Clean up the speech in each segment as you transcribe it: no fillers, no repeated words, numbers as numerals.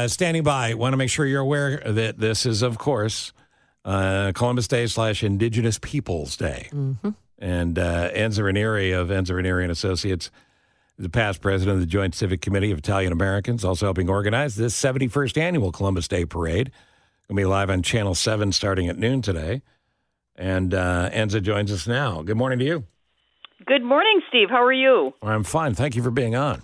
Standing by, want to make sure you're aware that this is, of course, Columbus Day / Indigenous Peoples Day. Mm-hmm. And Enza Raineri of Enza Raineri Associates is the past president of the Joint Civic Committee of Italian Americans, also helping organize this 71st annual Columbus Day Parade. Going to be live on Channel 7 starting at noon today. And Enza joins us now. Good morning to you. Good morning, Steve. How are you? I'm fine. Thank you for being on.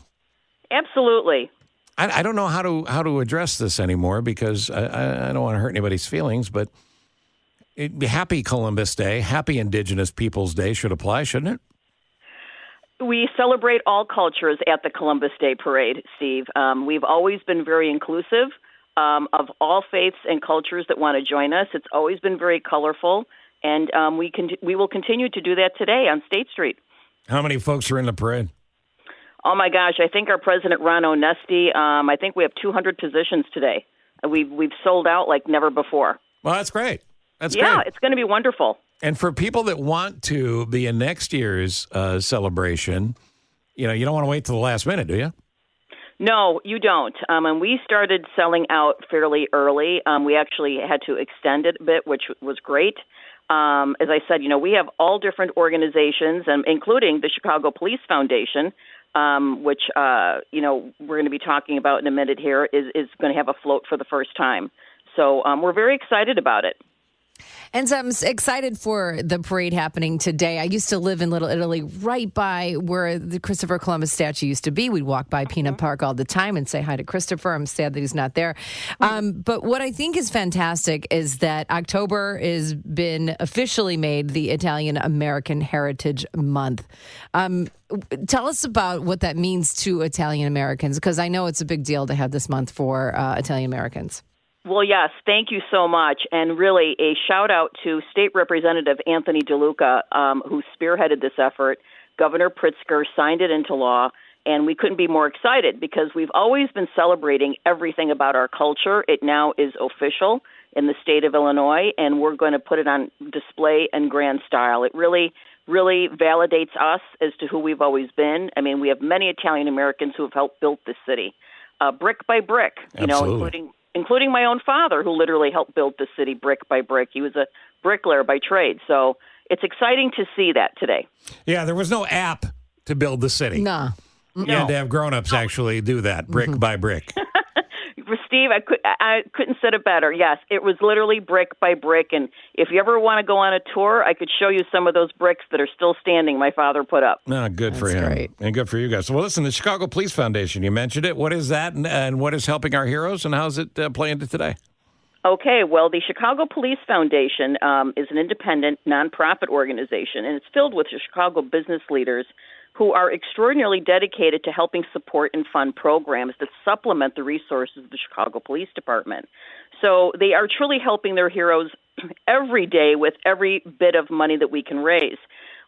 Absolutely. I don't know how to address this anymore because I don't want to hurt anybody's feelings, but happy Columbus Day, happy Indigenous Peoples Day should apply, shouldn't it? We celebrate all cultures at the Columbus Day Parade, Steve. We've always been very inclusive of all faiths and cultures that want to join us. It's always been very colorful, and we will continue to do that today on State Street. How many folks are in the parade? Oh, my gosh. I think our president, Ron Onesti, I think we have 200 positions today. We've sold out like never before. Well, that's great. Great. It's going to be wonderful. And for people that want to be in next year's celebration, you don't want to wait till the last minute, do you? No, you don't. And we started selling out fairly early. We actually had to extend it a bit, which was great. As I said, we have all different organizations, including the Chicago Police Foundation, which, we're going to be talking about in a minute here, is going to have a float for the first time. So we're very excited about it. And so I'm excited for the parade happening today. I used to live in Little Italy, right by where the Christopher Columbus statue used to be. We'd walk by Peanut Park all the time and say hi to Christopher. I'm sad that he's not there. But what I think is fantastic is that October has been officially made the Italian American Heritage Month. Tell us about what that means to Italian Americans, because I know it's a big deal to have this month for Italian Americans. Well, yes, thank you so much. And really a shout out to State Representative Anthony DeLuca, who spearheaded this effort. Governor Pritzker signed it into law, and we couldn't be more excited because we've always been celebrating everything about our culture. It now is official in the state of Illinois, and we're going to put it on display in grand style. It really validates us as to who we've always been. I mean, we have many Italian Americans who have helped build this city, brick by brick, including my own father, who literally helped build the city brick by brick. He was a bricklayer by trade. So it's exciting to see that today. Yeah, there was no app to build the city. No. You had to have grown-ups actually do that, brick by brick. Steve, I couldn't said it better. Yes, it was literally brick by brick. And if you ever want to go on a tour, I could show you some of those bricks that are still standing my father put up. Good for him. Great. And good for you guys. Well, listen, the Chicago Police Foundation, you mentioned it. What is that and what is helping our heroes, and how does it play into today? Okay, well, the Chicago Police Foundation is an independent nonprofit organization, and it's filled with Chicago business leaders who are extraordinarily dedicated to helping support and fund programs that supplement the resources of the Chicago Police Department. So they are truly helping their heroes every day with every bit of money that we can raise.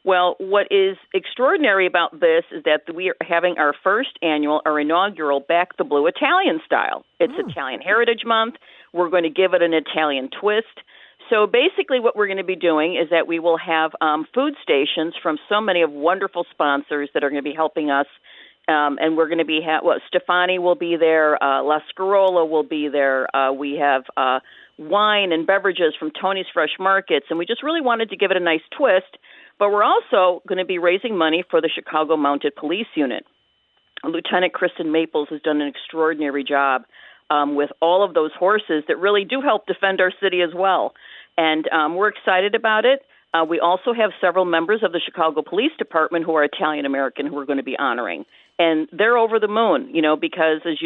Well, what is extraordinary about this is that we are having our inaugural Back the Blue Italian style. It's Italian Heritage Month. We're going to give it an Italian twist. So basically what we're going to be doing is that we will have food stations from so many of wonderful sponsors that are going to be helping us. And we're going to be, Stefani will be there, La Scarola will be there. We have wine and beverages from Tony's Fresh Markets. And we just really wanted to give it a nice twist. But we're also going to be raising money for the Chicago Mounted Police Unit. Lieutenant Kristen Maples has done an extraordinary job with all of those horses that really do help defend our city as well. And we're excited about it. We also have several members of the Chicago Police Department who are Italian American who we're going to be honoring. And they're over the moon, because, as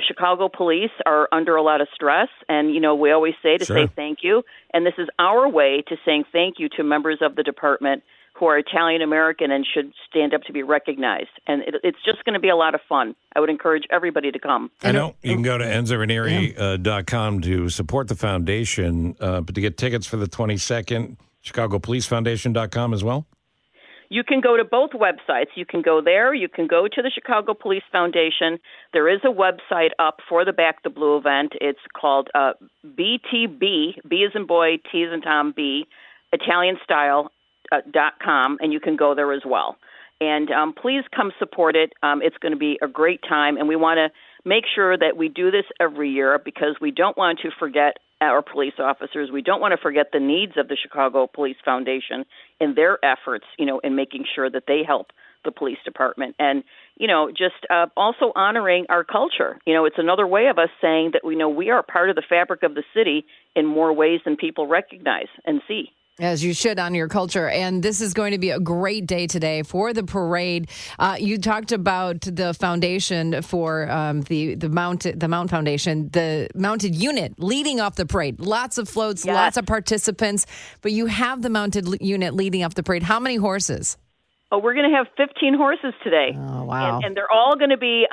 Chicago police are under a lot of stress. And, we always say to say thank you. And this is our way to saying thank you to members of the department who are Italian American and should stand up to be recognized. And it's just going to be a lot of fun. I would encourage everybody to come. I know you can go to EnzaRaineri.com to support the foundation, but to get tickets for the 22nd, ChicagoPoliceFoundation.com as well? You can go to both websites. You can go there. You can go to the Chicago Police Foundation. There is a website up for the Back the Blue event. It's called BTB, B as in boy, T as in Tom, B, Italian Style. .com, and you can go there as well. And please come support it. It's going to be a great time, and we want make sure that we do this every year because we don't want to forget our police officers. We don't want to forget the needs of the Chicago Police Foundation in their efforts, in making sure that they help the police department. And, just also honoring our culture. It's another way of us saying that we are part of the fabric of the city in more ways than people recognize and see. As you should on your culture. And this is going to be a great day today for the parade. You talked about the foundation for the Mount Foundation, the mounted unit leading off the parade. Lots of floats, Yes. Lots of participants, but you have the mounted unit leading off the parade. How many horses? Oh, we're going to have 15 horses today. Oh, wow. And they're all going to be,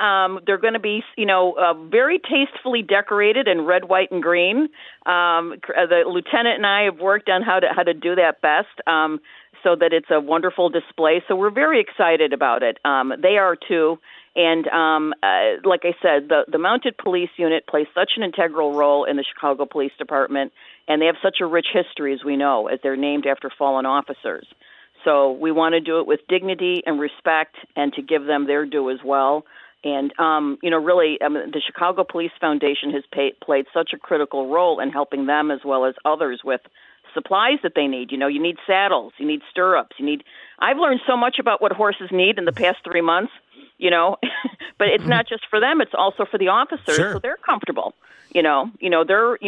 very tastefully decorated in red, white, and green. The lieutenant and I have worked on how to do that best so that it's a wonderful display. So we're very excited about it. They are too. And like I said, the mounted police unit plays such an integral role in the Chicago Police Department, and they have such a rich history, as we know, as they're named after fallen officers. So we want to do it with dignity and respect and to give them their due as well. And, the Chicago Police Foundation has played such a critical role in helping them as well as others with supplies that they need. You need saddles, you need stirrups, I've learned so much about what horses need in the past 3 months, but it's not just for them, it's also for the officers. Sure. So they're comfortable. They're,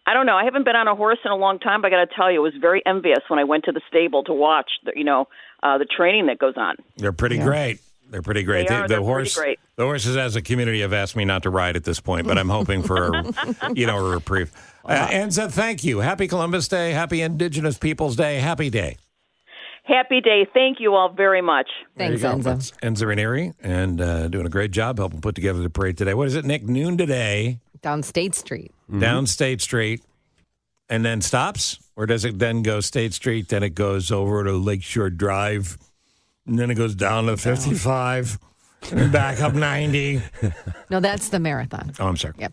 I don't know. I haven't been on a horse in a long time, but I got to tell you, it was very envious when I went to the stable to watch, the training that goes on. They're pretty great. They're pretty great. They're pretty great. The horses as a community have asked me not to ride at this point, but I'm hoping for a reprieve. Enza, thank you. Happy Columbus Day. Happy Indigenous Peoples Day. Happy day. Happy day. Thank you all very much. Thanks, There you go. Enza. That's Enza Raineri, and doing a great job helping put together the parade today. What is it, Nick? Noon today. Down State Street. Down State Street, and then stops? Or does it then go State Street, then it goes over to Lakeshore Drive, and then it goes down to 55, and then back up 90? No, that's the marathon. Oh, I'm sorry. Yep.